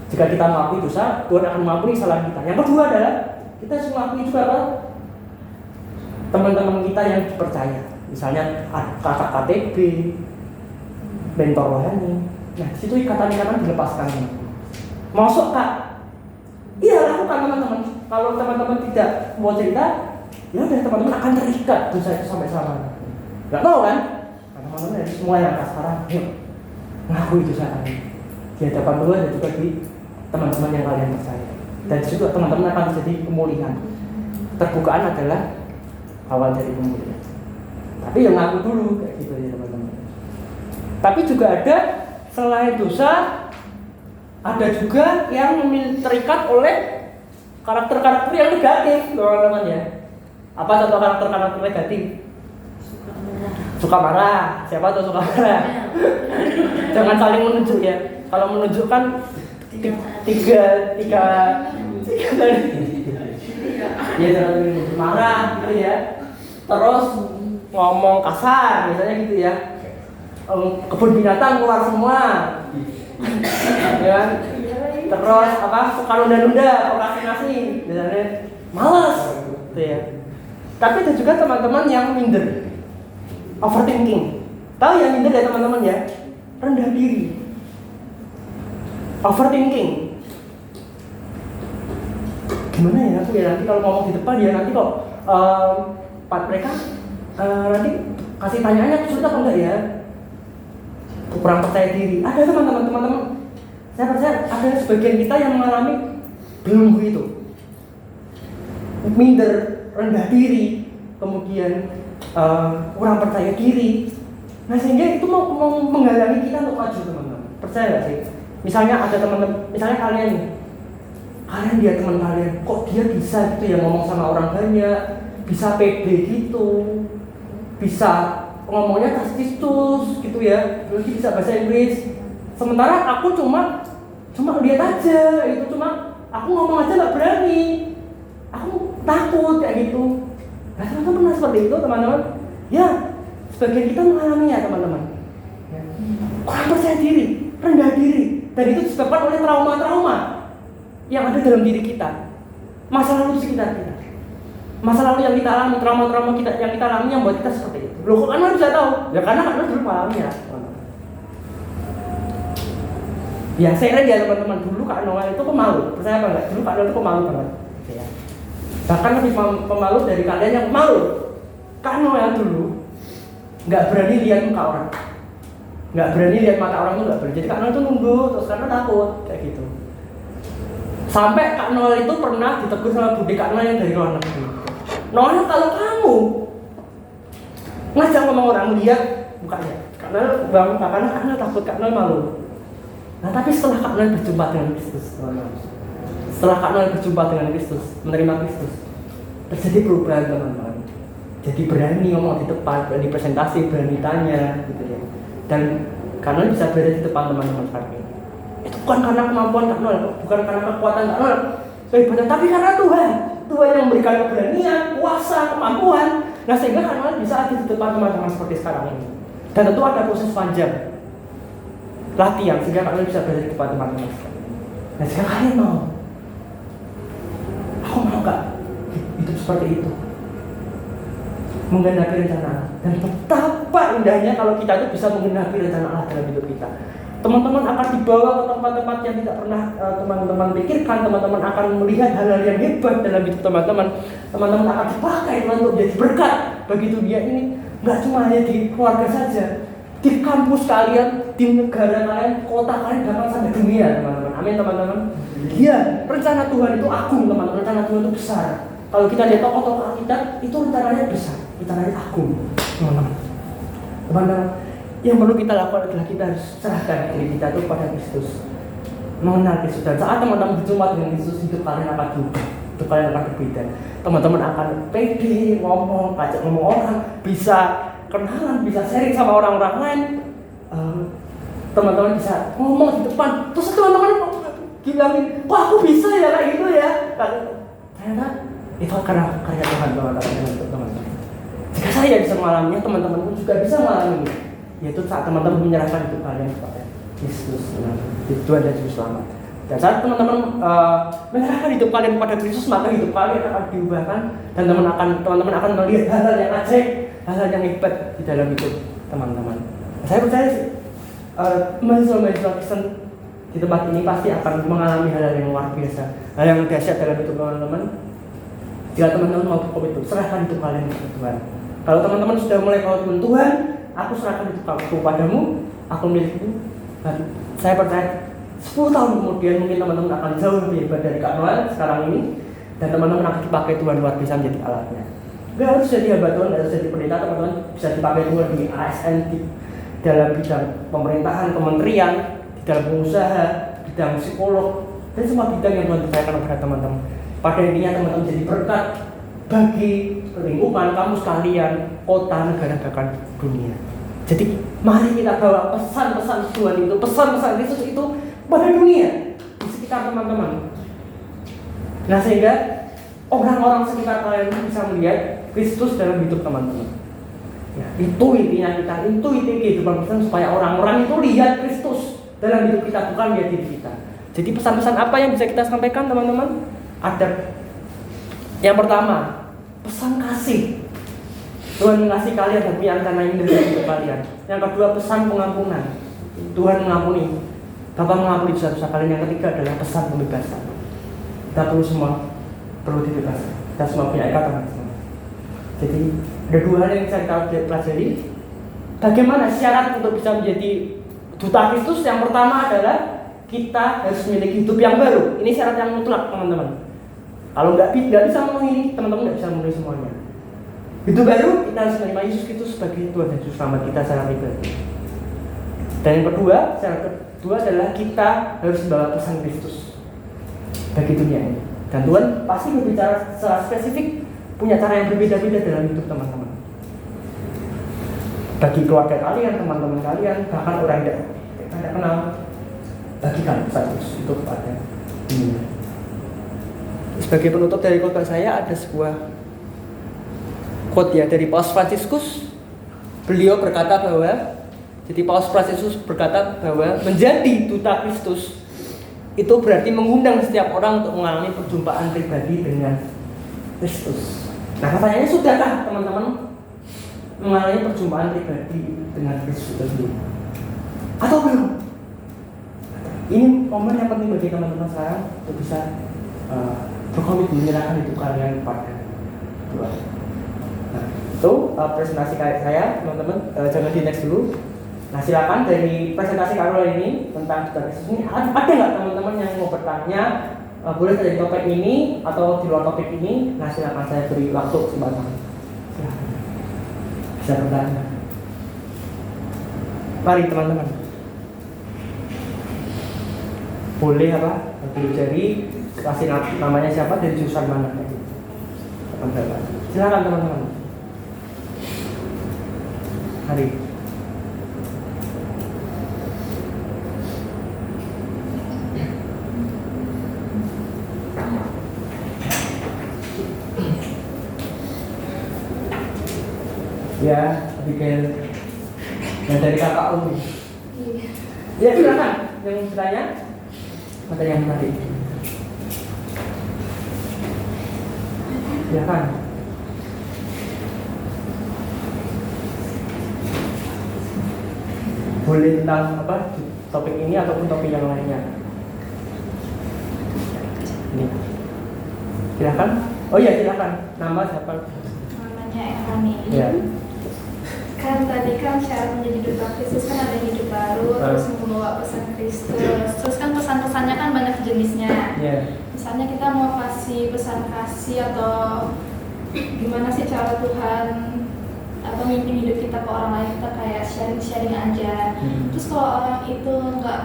A: Jika kita mengakui dosa, Tuhan akan mengampuni kesalahan kita. Yang kedua adalah kita harus mengakui juga apa? Teman-teman kita yang dipercaya, misalnya kakak KTB, mentor rohani. Nah, di situ ikatan-ikatan dilepaskan. Masuk kak? Iya lakukan teman-teman. Kalau teman-teman tidak mau cerita, ya udah teman-teman akan terikat dosa itu sampai selama. Gak tahu kan? Karena teman-teman semua yang sekarang, yuk ngakui dosa kalian di hadapan Tuhan dan juga di teman-teman yang kalian percaya. Dan juga teman-teman akan terjadi pemulihan. Terbukaan adalah awal dari pemulihan. Tapi yang ngaku dulu kayak gitu ya teman-teman. Tapi juga ada selain dosa, ada juga yang terikat oleh karakter-karakter yang negatif, teman-teman ya. Apa contoh karakter-karakter negatif? Suka marah. Siapa tuh suka marah? Jangan saling menunjuk ya. Kalau menunjukkan tiga ya jangan marah gitu ya. Terus ngomong kasar misalnya gitu ya. Kebun binatang keluar semua. Ya. Terus apa? Suka nunda-nunda, prokrastinasi, misalnya malas gitu ya. Tapi ada juga teman-teman yang minder. Overthinking. Tahu yang minder ya teman-teman ya? Rendah diri. Overthinking. Gimana ya aku ya nanti kalau ngomong di depan ya nanti kok mereka nanti kasih tanyaannya sulit apa enggak ya? Kurang percaya diri. Ada teman-teman. Saya percaya ada sebagian kita yang mengalami belenggu itu. Minder, rendah diri, kemudian kurang percaya diri. Nah sehingga itu mau menghalangi kita untuk maju teman-teman. Percaya nggak sih? Misalnya ada teman-teman, misalnya kalian lihat teman kalian, kok dia bisa gitu ya ngomong sama orang banyak, bisa pede gitu, bisa ngomongnya tastistus gitu ya, lagi bisa bahasa Inggris. Sementara aku cuma lihat aja, itu cuma aku ngomong aja nggak berani, aku takut kayak gitu. Nah teman-teman pernah seperti itu teman-teman? Ya, sebagian kita mengalaminya teman-teman. Ya. Kurang percaya diri, rendah diri, dan itu disebabkan oleh trauma-trauma yang ada dalam diri kita, masa lalu sekitar kita, masa lalu yang kita alami, trauma-trauma yang kita alami yang buat kita seperti itu. Loh kok kan bisa tahu? Ya karena kan dulu mengalaminya. Ya saya ya teman-teman, dulu Kak Noel itu pemalu, percaya apa enggak? Dulu Kak Noel itu pemalu banget. Ya. Bahkan lebih pemalu dari kalian yang pemalu. Kak Noel dulu nggak berani lihat muka orang, nggak berani lihat mata orang tuh nggak berani. Jadi Kak Noel itu nunggu terus karena takut kayak gitu. Sampai Kak Noel itu pernah ditegur sama Budi Kak Noel yang dari luar negeri. Noel kalau kamu ngajak ngomong orang lihat mukanya, Kak Noel bangun karena Kak Noel takut, Kak Noel malu. Nah tapi setelah Kak Noel berjumpa dengan Kristus, setelah Kak Noel berjumpa dengan Kristus, menerima Kristus, terjadi perubahan teman-teman. Jadi berani ngomong di depan, berani presentasi, berani tanya, gitu ya. Dan Kak Noel bisa berada di depan teman-teman sekarang ini. Itu bukan karena kemampuan Kak Noel, bukan karena kekuatan Kak Noel, tapi karena Tuhan yang memberikan keberanian, kuasa, kemampuan. Nah sehingga Kak Noel bisa ada di depan teman-teman seperti sekarang ini. Dan tentu ada proses panjang latihan sehingga Kak Noel bisa berada di depan teman-teman sekarang ini. Nah jika kalian mau, aku mau Kak hidup seperti itu, menggenapi rencana Allah. Dan betapa indahnya kalau kita itu bisa menggenapi rencana Allah dalam hidup kita. Teman-teman akan dibawa ke tempat-tempat yang tidak pernah teman-teman pikirkan. Teman-teman akan melihat hal-hal yang hebat dalam hidup teman-teman. Teman-teman akan dipakai untuk menjadi berkat bagi dunia ini. Nggak cuma hanya di keluarga saja, di kampus kalian, di negara kalian, kota kalian, bahkan sampai dunia teman-teman. Amin teman-teman. Iya, rencana Tuhan itu agung teman-teman. Rencana Tuhan itu besar. Kalau kita lihat tokoh-tokoh kita, itu rencananya besar, rencananya agung teman-teman. Teman-teman, Yang perlu kita lakukan adalah kita harus serahkan diri kita itu pada Kristus, mengenal Kristus. Dan saat teman-teman berjumpa dengan Kristus, hidup kalian akan berubah, hidup kalian akan berbeda. Teman-teman akan pede ngomong, ajak ngomong orang, bisa kenalan, bisa sharing sama orang-orang lain. Teman-teman bisa ngomong di depan, terus teman-teman bilangin, kok aku bisa ya kayak gitu ya. Ternyata itu karena karya Tuhan, teman-teman. Jika saya bisa mengalaminya, teman-teman pun juga bisa mengalaminya. Yaitu saat teman-teman menyerahkan hidup kalian kepada Kristus, Tuhan dan Juru Selamat. Dan saat teman-teman menyerahkan hidup kalian kepada Kristus, maka hidup kalian akan diubahkan dan teman-teman akan melihat hal-hal yang ajaib, hal-hal yang hebat di dalam hidup teman-teman. Saya percaya sih, mahasiswa-mahasiswa Kristen di tempat ini pasti akan mengalami hal-hal yang luar biasa, hal yang dahsyat dalam hidup teman-teman. Jika teman-teman mau berkomitmen, serahkan hidup kalian kepada Tuhan. Kalau teman-teman sudah mulai komitmen, Tuhan, aku serahkan hidup aku padamu, aku milikmu. Dan saya percaya 10 tahun kemudian mungkin teman-teman akan jauh lebih hebat dari Kak Noel sekarang ini, dan teman-teman akan dipakai Tuhan luar biasa menjadi alatnya. Gak harus jadi hamba Tuhan, gak harus jadi pendeta, teman-teman bisa dipakai Tuhan di ASN, di dalam bidang pemerintahan, kementerian, di dalam pengusaha, bidang psikolog, dan semua bidang yang Tuhan percayakan kepada teman-teman. Pada intinya teman-teman jadi berkat bagi lingkungan, kamu sekalian, kota, negara, bahkan dunia. Jadi mari kita bawa pesan-pesan Tuhan itu, pesan-pesan Kristus itu pada dunia, di sekitar teman-teman. Nah sehingga orang-orang sekitar kalian bisa melihat Kristus dalam hidup teman-teman. Ya, itu intinya kita, itu inti kehidupan Kristen, supaya orang-orang itu lihat Kristus dalam hidup kita, bukan lihat diri kita. Jadi pesan-pesan apa yang bisa kita sampaikan teman-teman? Ada yang pertama, pesan kasih. Tuhan mengasihi kalian dan punya rencana indah dalam hidup kalian. Yang kedua, pesan pengampunan. Tuhan mengampuni, Bapa mengampuni dosa-dosa kalian. Yang ketiga adalah pesan pembebasan. Kita perlu dibebaskan. Kita semua punya ikatan. Jadi ada dua hal yang bisa kita pelajari. Bagaimana syarat untuk bisa menjadi duta Kristus? Yang pertama adalah kita harus memiliki hidup yang baru. Ini syarat yang mutlak, teman-teman. Kalau nggak bisa memenuhi, teman-teman nggak bisa memenuhi semuanya. Hidup baru, kita harus menerima Yesus Kristus sebagai Tuhan dan Juru Selamat kita secara pribadi. Dan yang kedua, syarat kedua adalah kita harus membawa pesan Kristus bagi dunia ini. Dan Tuhan pasti berbicara secara spesifik, punya cara yang berbeda-beda dalam hidup teman-teman. Bagi keluarga kalian, teman-teman kalian, bahkan orang yang tidak kenal, bagikan pesan Kristus itu kepada dunia. Sebagai penutup dari khotbah saya ada sebuah quote ya dari Paus Fransiskus. Beliau berkata bahwa menjadi duta Kristus itu berarti mengundang setiap orang untuk mengalami perjumpaan pribadi dengan Kristus. Nah, pertanyaannya, sudahkah teman-teman mengalami perjumpaan pribadi dengan Kristus itu sendiri? Atau belum? Ini momen yang penting bagi teman-teman sekarang untuk bisa berkomitmen menyerahkan hidup kalian kepada Tuhan. Nah, itu presentasi saya, teman-teman. Jangan di next dulu. Nah, silakan dari presentasi Carol ini tentang duta Kristus ini, ada nggak teman-teman yang mau bertanya? Boleh dari topik ini atau di luar topik ini. Nah, silakan, saya beri waktu kesempatan. Silakan. Bisa bertanya. Mari teman-teman. Boleh apa? Beri jari. Kasih namanya siapa, dari jurusan mana. Silakan teman-teman. Hari. Ya, Abigail. Yang dari kakak Umi. Ya, silakan. Yang bertanya, ada yang menarik. Silakan. Boleh tentang apa? Topik ini ataupun topik yang lainnya. Ini. Silakan. Oh iya, silakan. Nama siapa?
B: Namanya Evani.
A: Ya.
B: Kan tadi kan syarat menjadi duta Kristus kan ada hidup baru, terus membawa pesan Kristus. Terus kan pesan-pesannya kan banyak jenisnya. Misalnya kita mau kasih pesan kasih atau gimana sih cara Tuhan atau mimpin hidup kita ke orang lain, kita kayak sharing aja. Terus kalau orang itu nggak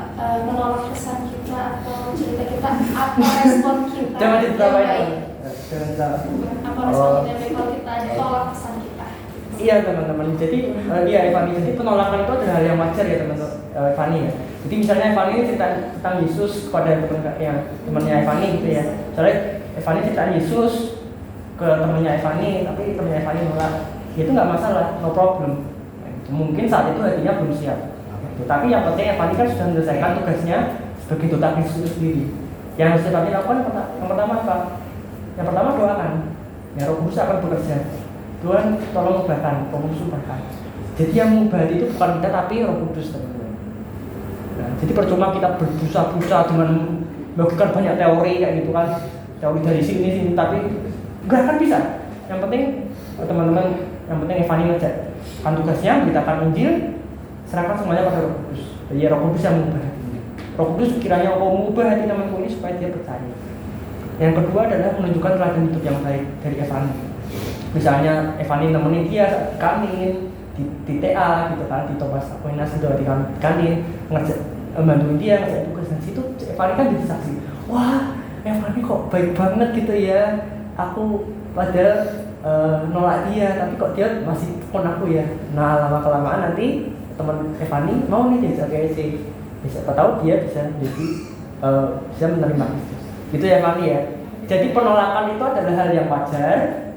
B: menolak pesan kita atau cerita kita, apa respon kita?
A: Jangan ditambah ya.
B: Apa respon kita kalau kita ditolak pesan kita?
A: Iya teman-teman, jadi iya Evani, jadi penolakan itu adalah hal yang wajar ya teman-teman Evani ya. Jadi misalnya Evani cerita tentang Yesus kepada temannya Evani gitu ya. Soalnya Evani cerita Yesus ke temannya Evani, tapi temannya Evani nolak. Itu nggak masalah, no problem. Mungkin saat itu hatinya belum siap. Tapi yang penting Evani kan sudah menyelesaikan tugasnya sebagai duta Kristus sendiri. Yang harus Evani lakukan yang pertama apa? Yang pertama doakan. Ya Roh Kudus akan bekerja. Tuhan tolong ubahkan, Roh Kudus ubahkan. Jadi yang mengubah itu bukan kita tapi Roh Kudus teman-teman. Nah, jadi percuma kita berbusa-busa dengan melakukan banyak teori kayak gitu kan, teori dari sini tapi nggak akan bisa. Yang penting teman-teman, yang penting Evani ngajak kan tugasnya memberitakan Injil, serahkan semuanya pada Roh Kudus. Jadi Roh Kudus yang mengubah hatinya. Roh Kudus kiranya mau mengubah hati temanku ini supaya dia percaya. Yang kedua adalah menunjukkan teladan hidup yang baik dari Evani. Misalnya Evani nemenin dia di kantin, di TA gitu kan, di Thomas Aquinas gitu di kantin, bantuin dia ngerjain tugas. Dan situ Evani kan jadi saksi. Wah, Evani kok baik banget gitu ya. Aku padahal nolak dia, tapi kok dia masih telepon aku ya. Nah lama kelamaan nanti teman Evani mau nih diajak KSC, bisa tahu dia bisa jadi bisa menerima Kristus. Gitu ya Evani ya. Jadi penolakan itu adalah hal yang wajar.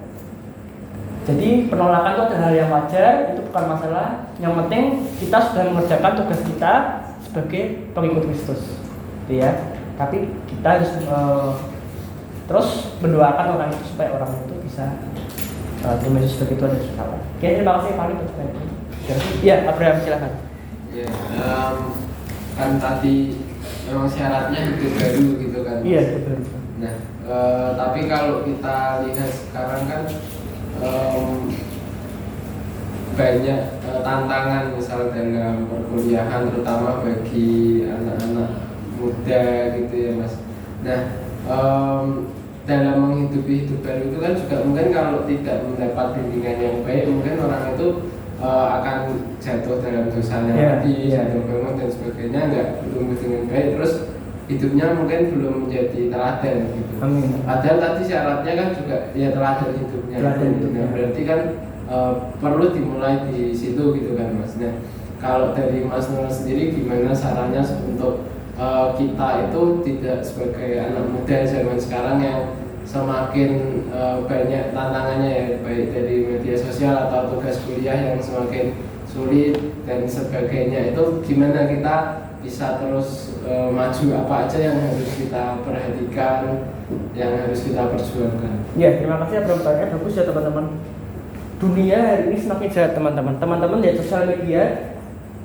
A: Jadi penolakan itu adalah hal yang wajar, itu bukan masalah. Yang penting kita sudah mengerjakan tugas kita sebagai pengikut Kristus, gitu ya. Tapi kita harus terus mendoakan orang itu supaya orang itu bisa terima Yesus sebagai Tuhan dan Juru. Oke, terima kasih Pak untuk itu. Ya, Abraham silakan.
F: Ya, kan tadi memang syaratnya hidup baru gitu kan.
A: Iya, betul.
F: Nah, tapi kalau kita lihat sekarang kan banyak tantangan misal dalam perkuliahan terutama bagi anak-anak muda gitu ya Mas. Nah, dalam menghidupi hidup baru itu kan juga mungkin kalau tidak mendapat bimbingan yang baik mungkin orang itu akan jatuh dalam dosanya lagi, jatuh bangun dan sebagainya, nggak bertumbuh dengan baik, terus hidupnya mungkin belum menjadi teladan gitu.
A: Amin.
F: Padahal tadi syaratnya kan juga ya teladan hidupnya. Nah, berarti kan perlu dimulai di situ gitu kan Mas. Nah, kalau dari Mas Nur sendiri gimana caranya untuk kita itu tidak sebagai anak muda zaman sekarang yang semakin banyak tantangannya ya, baik dari media sosial atau tugas kuliah yang semakin sulit dan sebagainya, itu gimana kita bisa terus maju, apa aja yang harus kita perhatikan, yang harus kita perjuangkan.
A: Ya, terima kasih atas pertanyaan bagus ya teman-teman. Dunia hari ini semakin jahat teman-teman. Teman-teman lihat sosial media,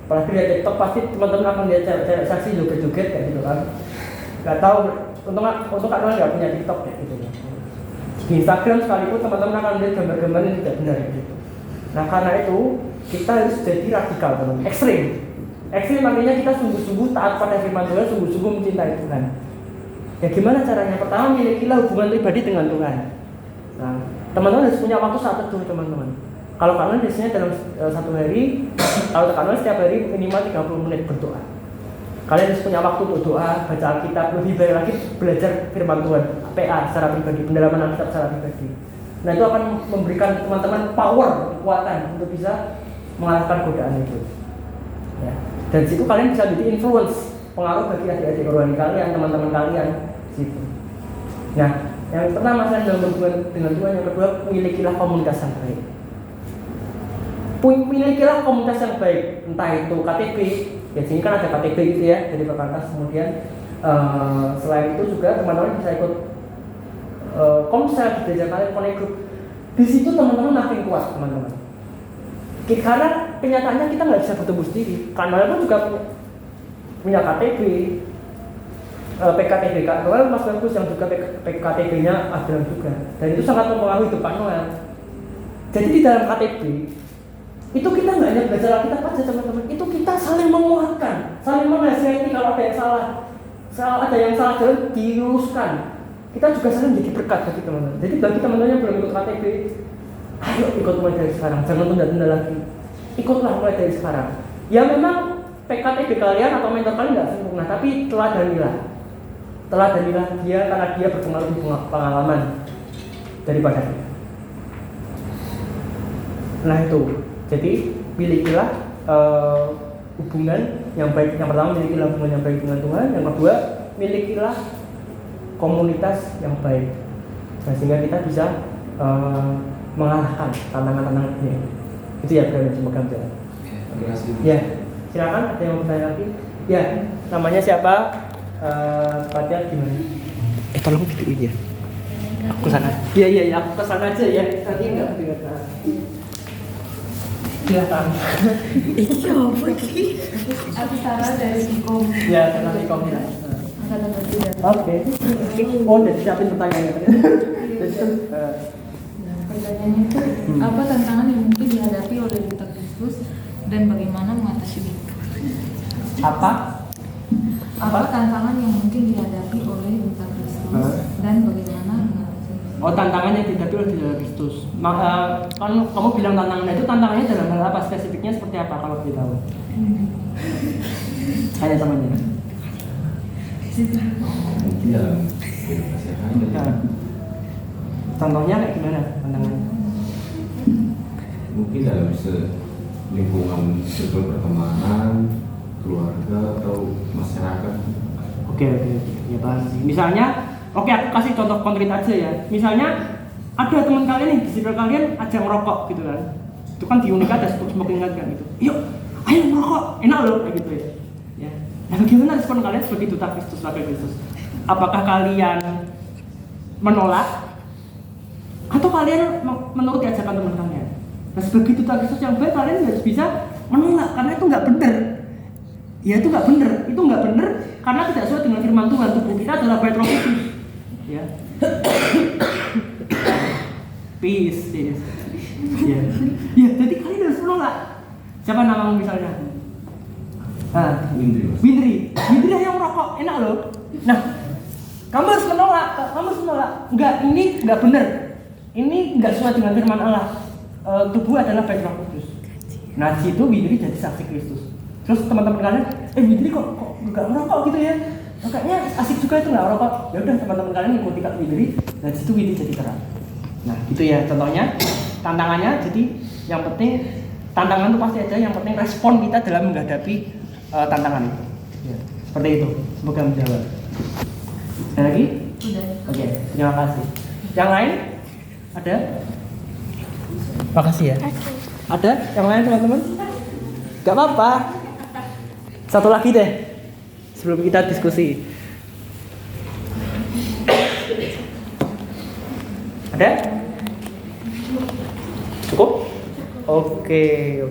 A: apalagi lihat TikTok, pasti teman-teman akan lihat cewek saksi joget-joget kayak gitu kan. Gak tahu, untuk kalian nggak punya TikTok kayak gitu. Di Instagram sekalipun teman-teman akan lihat gambar-gambar yang tidak benar gitu. Nah karena itu kita harus jadi radikal teman-teman, ekstrim. Ekstrim artinya kita sungguh-sungguh taat pada firman Tuhan, sungguh-sungguh mencintai Tuhan. Ya gimana caranya? Pertama, milikilah hubungan pribadi dengan Tuhan. Nah, teman-teman harus punya waktu saat teduh teman-teman. Kalau kalian biasanya dalam satu hari, kalau kalian setiap hari minimal 30 menit berdoa. Kalian harus punya waktu untuk doa, baca Alkitab, lebih baik lagi belajar firman Tuhan, PA secara pribadi, pendalaman Alkitab secara pribadi. Nah itu akan memberikan teman-teman power, kekuatan untuk bisa mengalahkan godaan itu. Ya. Dan situ kalian bisa jadi influence, pengaruh bagi adik-adik rohani kalian, teman-teman kalian. Situ. Nah, yang pertama saya dalam hubungan dengan Tuhan, yang kedua milikilah komunitas yang baik. Milikilah komunitas yang baik, entah itu KTB, ya sini kan ada KTB gitu ya, jadi perkantas. Kemudian selain itu juga teman-teman bisa ikut komsel, gereja kalian, connect group. Di situ teman-teman makin kuat teman-teman. Karena kenyataannya kita nggak bisa bertumbuh sendiri. Karena pun juga punya KTB, PKTB, kalau Mas Bagus yang juga PKTB-nya ada juga, dan itu sangat mempengaruhi hidup Pak Noel. Jadi di dalam KTB itu kita nggak hanya belajar Alkitab aja teman-teman, itu kita saling menguatkan, saling menasihati kalau ada yang salah jalan diluruskan. Kita juga saling menjadi berkat bagi teman-teman. Jadi bagi teman-teman yang belum ikut KTB, Ayo ikut mulai dari sekarang, jangan tunda-tunda lagi. Ikutlah mulai dari sekarang. Ya memang PKTB kalian atau mentor kalian nggak sempurna, tapi teladanilah dia karena dia berpengaruh pengalaman daripada kita. Nah itu, jadi milikilah hubungan yang baik. Yang pertama, milikilah hubungan yang baik dengan Tuhan. Yang kedua, milikilah komunitas yang baik. Nah, sehingga kita bisa mengalahkan tantangan-tantangan ini. Itu ya, Bro, semoga berjalan.
E: Terima kasih.
A: Ya, silakan ada yang mau bertanya lagi. Ya, namanya siapa? Fatia gimana? Tolong videoin ya. Aku sana. Iya, aku kesana aja ya. Nanti enggak kedengeran. Silakan.
B: Iya, pergi. Aku Sarah dari Sikom.
A: Ya, kenal di Kom ya.
B: Angkatan 3.
A: Oke. Oh, udah siapin pertanyaannya.
B: Nah, pertanyaannya itu apa tantangan yang mungkin dihadapi oleh duta Kristus dan bagaimana mengatasi itu? Apa tantangan yang mungkin dihadapi oleh duta Kristus dan bagaimana mengatasi itu?
A: Oh, tantangannya dihadapi oleh duta Kristus. Kan kamu bilang tantangannya itu tantangannya dalam hal apa, spesifiknya seperti apa kalau boleh tahu? Tanya temannya.
E: Mungkin dalam edukasi akan
A: Contohnya kayak gimana tantangannya?
E: mungkin dalam lingkungan sebuah pertemanan, keluarga atau masyarakat.
A: Oke, ya paham sih. Misalnya, oke aku kasih contoh konkret aja ya. Misalnya ada teman kalian nih di sekitar kalian ajak ngerokok gitu kan. Itu kan di unik ada smoking gun kan gitu. Yuk, ayo ngerokok, enak loh kayak gitu ya. Ya. Nah, bagaimana respon kalian sebagai duta Kristus, wakil Kristus? Apakah kalian menolak atau kalian menuruti ajakan teman kalian? Nah, sebagai duta Kristus yang baik, kalian harus bisa menolak karena itu nggak benar. Ya itu nggak benar karena tidak sesuai dengan firman Tuhan. Tubuh kita adalah bait Roh Kudus. Ya. Peace. Yes. Ya. Ya, jadi kalian harus menolak. Siapa namamu misalnya? Windri yang merokok, enak loh. Nah, kamu harus menolak. Enggak, ini enggak benar. Ini enggak sesuai dengan firman Allah. Tubuh adalah bait Roh Kudus. Nah, situ Windri jadi saksi Kristus. Terus teman-teman kalian, Windri kok enggak merokok gitu ya? Kayaknya asik juga itu enggak merokok. Ya udah, teman-teman kalian ikuti Kak Windri, dan situ Windri jadi terang. Nah, gitu ya contohnya. Tantangannya, jadi yang penting tantangan itu pasti ada, yang penting respon kita dalam menghadapi tantangan itu. Ya, seperti itu. Semoga menjawab. Ada lagi?
B: Sudah.
A: Oke, terima kasih. Yang lain? Ada? Makasih ya. Ada? Yang lain teman-teman? Gak apa-apa. Satu lagi deh sebelum kita diskusi. Ada? Cukup? Oke.